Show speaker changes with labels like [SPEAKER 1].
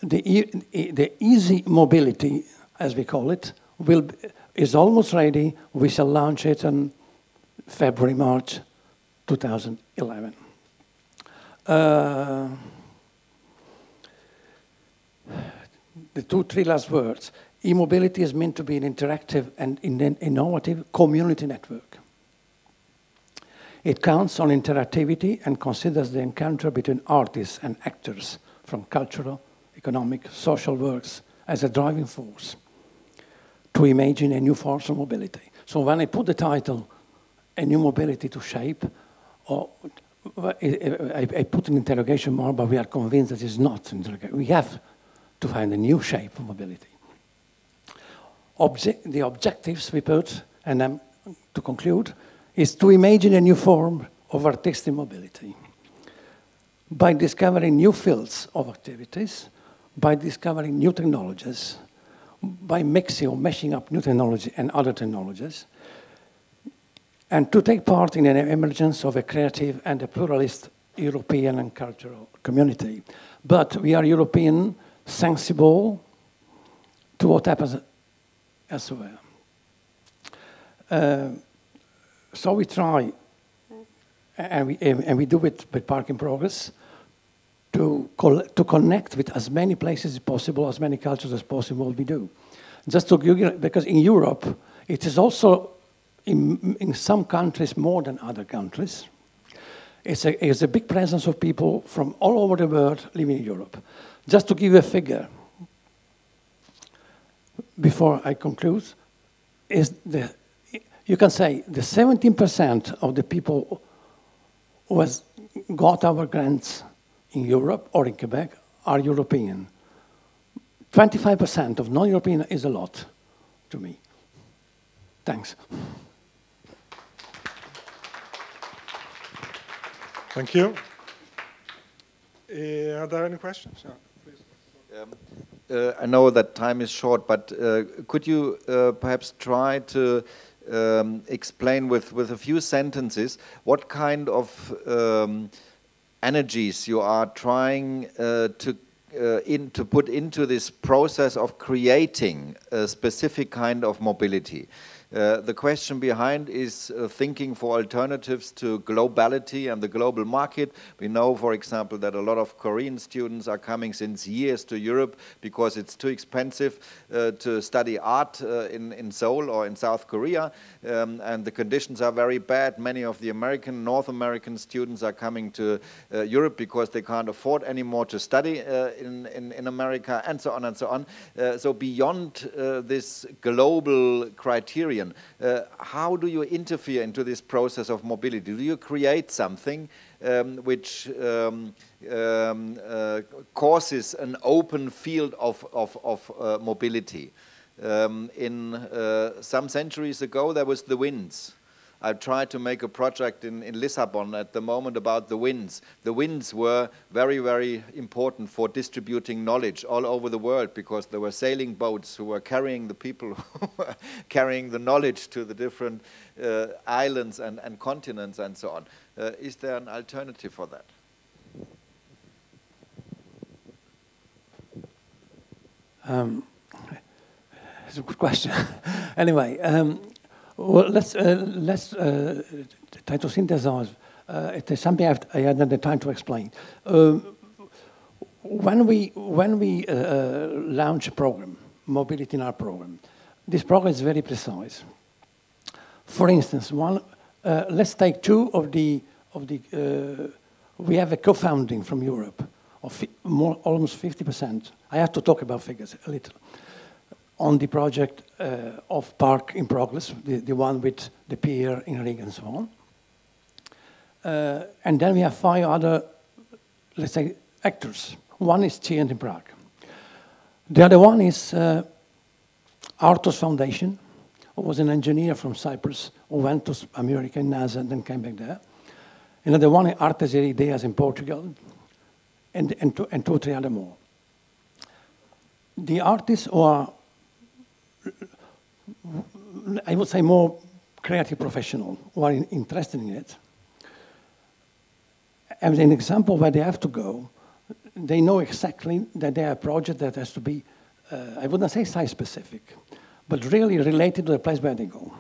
[SPEAKER 1] the easy mobility, as we call it, is almost ready. We shall launch it in February, March 2011. The three last words. E-mobility is meant to be an interactive and innovative community network. It counts on interactivity and considers the encounter between artists and actors from cultural, economic, social works as a driving force to imagine a new form of mobility. So when I put the title, A New Mobility to Shape, I put an interrogation mark, but we are convinced that it's not. We have to find a new shape of mobility. The objectives we put, and then to conclude, is to imagine a new form of artistic mobility by discovering new fields of activities, by discovering new technologies, by mixing or meshing up new technology and other technologies, and to take part in an emergence of a creative and a pluralist European and cultural community. But we are European, sensible to what happens elsewhere. So we try, and we do it with Park in Progress, to connect with as many places as possible, as many cultures as possible. We do. Just to give you, because in Europe, it is also in some countries more than other countries. It's a big presence of people from all over the world living in Europe. Just to give you a figure, before I conclude, you can say the 17% of the people who has got our grants in Europe or in Quebec are European. 25% of non-European is a lot to me. Thanks.
[SPEAKER 2] Thank you. Are there any questions? Yeah, please.
[SPEAKER 3] I know that time is short, but could you perhaps try to explain with a few sentences what kind of energies you are trying to put into this process of creating a specific kind of mobility? The question behind is thinking for alternatives to globality and the global market. We know, for example, that a lot of Korean students are coming since years to Europe because it's too expensive to study art in Seoul or in South Korea, and the conditions are very bad. Many of the North American students are coming to Europe because they can't afford anymore to study in America, and so on and so on. So beyond this global criterion, how do you interfere into this process of mobility? Do you create something which causes an open field of mobility? Some centuries ago, there was the winds. I tried to make a project in Lisbon at the moment about the winds. The winds were very, very important for distributing knowledge all over the world because there were sailing boats who were carrying the people, who were carrying the knowledge to the different islands and continents and so on. Is there an alternative for that?
[SPEAKER 1] It's a good question. Anyway, well, let's try to synthesize. It is something I hadn't the time to explain. When we launch a program, mobility in our program, this program is very precise. For instance, let's take two of the. We have a co-founding from Europe of almost 50%. I have to talk about figures a little. On the project of Park in Progress, the one with the pier in Riga and so on. And then we have 5 other, let's say, actors. One is Chient in Prague. The other one is Artos Foundation, who was an engineer from Cyprus, who went to America and NASA and then came back there. Another one is Artes e Ideas in Portugal, and 2 or 3 other more. The artists who are, I would say, more creative professional who are interested in it. As an example where they have to go, they know exactly that they are a project that has to be, I wouldn't say site-specific, but really related to the place where they go.